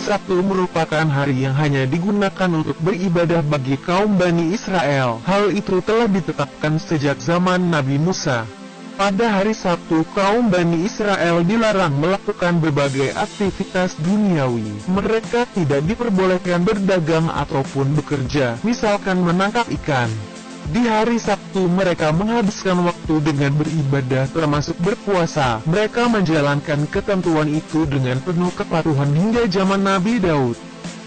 Sabtu merupakan hari yang hanya digunakan untuk beribadah bagi kaum Bani Israel. Hal itu telah ditetapkan sejak zaman Nabi Musa. Pada hari Sabtu, kaum Bani Israel dilarang melakukan berbagai aktivitas duniawi. Mereka tidak diperbolehkan berdagang ataupun bekerja, misalkan menangkap ikan. Di hari Sabtu mereka menghabiskan waktu dengan beribadah termasuk berpuasa. Mereka menjalankan ketentuan itu dengan penuh kepatuhan hingga zaman Nabi Daud.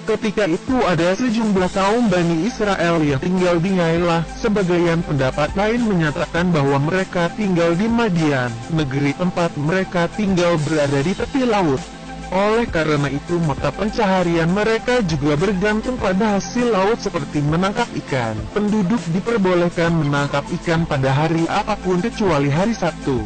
Ketika itu ada sejumlah kaum Bani Israel yang tinggal di Ngailah. Sebagian pendapat lain menyatakan bahwa mereka tinggal di Madian, negeri tempat mereka tinggal berada di tepi laut. Oleh karena itu mata pencaharian mereka juga bergantung pada hasil laut seperti menangkap ikan. Penduduk diperbolehkan menangkap ikan pada hari apapun kecuali hari Sabtu.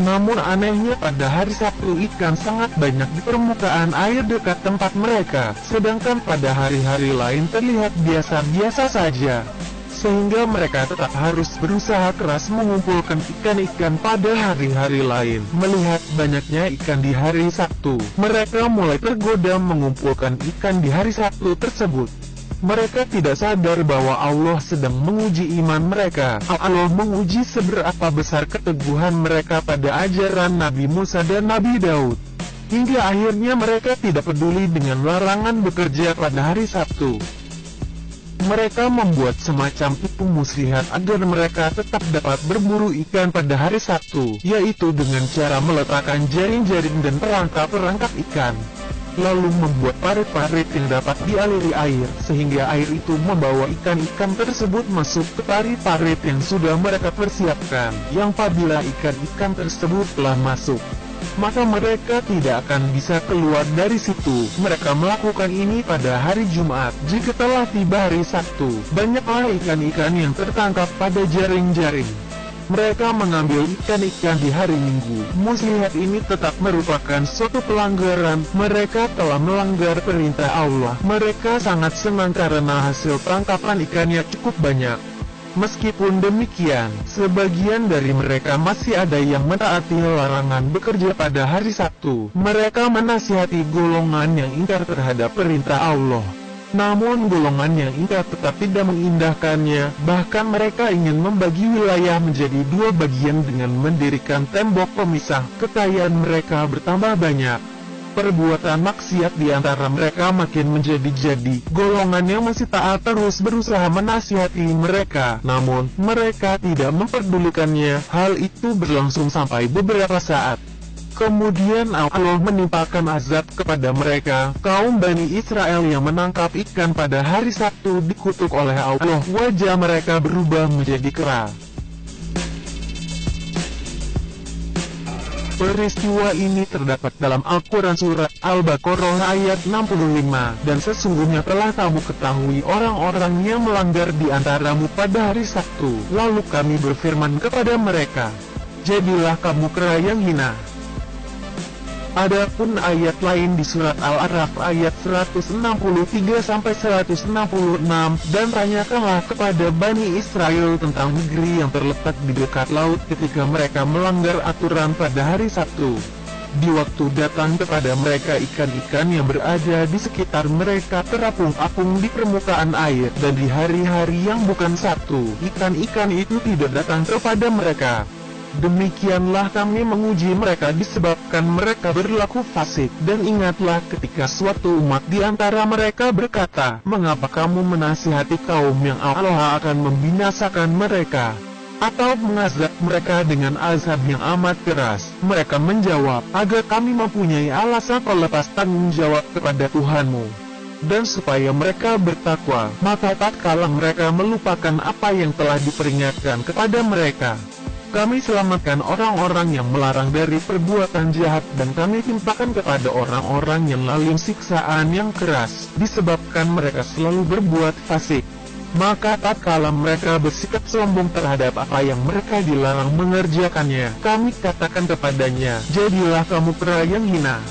Namun anehnya pada hari Sabtu ikan sangat banyak di permukaan air dekat tempat mereka, sedangkan pada hari-hari lain terlihat biasa-biasa saja. Sehingga mereka tetap harus berusaha keras mengumpulkan ikan-ikan pada hari-hari lain. Melihat banyaknya ikan di hari Sabtu, mereka mulai tergoda mengumpulkan ikan di hari Sabtu tersebut. Mereka tidak sadar bahwa Allah sedang menguji iman mereka. Allah menguji seberapa besar keteguhan mereka pada ajaran Nabi Musa dan Nabi Daud. Hingga akhirnya mereka tidak peduli dengan larangan bekerja pada hari Sabtu. Mereka membuat semacam tipu muslihat agar mereka tetap dapat berburu ikan pada hari Sabtu, yaitu dengan cara meletakkan jaring-jaring dan perangkap-perangkap ikan. Lalu membuat parit-parit yang dapat dialiri air, sehingga air itu membawa ikan-ikan tersebut masuk ke parit-parit yang sudah mereka persiapkan. Yang apabila ikan-ikan tersebut telah masuk, maka mereka tidak akan bisa keluar dari situ. Mereka melakukan ini pada hari Jumat. Jika telah tiba hari Sabtu, banyaklah ikan-ikan yang tertangkap pada jaring-jaring. Mereka mengambil ikan-ikan di hari Minggu. Muslihat ini tetap merupakan suatu pelanggaran. Mereka telah melanggar perintah Allah. Mereka sangat senang karena hasil tangkapan ikannya cukup banyak. Meskipun demikian, sebagian dari mereka masih ada yang mentaati larangan bekerja pada hari Sabtu. Mereka menasihati golongan yang ingkar terhadap perintah Allah. Namun golongan yang ingkar tetap tidak mengindahkannya. Bahkan mereka ingin membagi wilayah menjadi dua bagian dengan mendirikan tembok pemisah. Kekayaan mereka bertambah banyak. Perbuatan maksiat di antara mereka makin menjadi-jadi. Golongan yang masih taat terus berusaha menasihati mereka, namun mereka tidak memperdulikannya. Hal itu berlangsung sampai beberapa saat. Kemudian Allah menimpakan azab kepada mereka. Kaum Bani Israel yang menangkap ikan pada hari Sabtu dikutuk oleh Allah. Wajah mereka berubah menjadi kera. Peristiwa ini terdapat dalam Al-Quran Surat Al-Baqarah ayat 65. Dan sesungguhnya telah kamu ketahui orang-orang yang melanggar di antaramu pada hari Sabtu. Lalu kami berfirman kepada mereka, jadilah kamu kera yang hina. Adapun ayat lain di surat Al-A'raf ayat 163-166, dan tanyakanlah kepada Bani Israel tentang negeri yang terletak di dekat laut ketika mereka melanggar aturan pada hari Sabtu. Di waktu datang kepada mereka ikan-ikan yang berada di sekitar mereka terapung-apung di permukaan air, dan di hari-hari yang bukan Sabtu, ikan-ikan itu tidak datang kepada mereka. Demikianlah kami menguji mereka disebabkan mereka berlaku fasik. Dan ingatlah ketika suatu umat di antara mereka berkata, mengapa kamu menasihati kaum yang Allah akan membinasakan mereka, atau mengazab mereka dengan azab yang amat keras? Mereka menjawab, agar kami mempunyai alasan pelepas tanggung jawab kepada Tuhanmu, dan supaya mereka bertakwa. Maka tatkala mereka melupakan apa yang telah diperingatkan kepada mereka, kami selamatkan orang-orang yang melarang dari perbuatan jahat, dan kami timpakan kepada orang-orang yang lalim siksaan yang keras, disebabkan mereka selalu berbuat fasik. Maka tatkala mereka bersikap sombong terhadap apa yang mereka dilarang mengerjakannya, kami katakan kepadanya, jadilah kamu kera yang hina.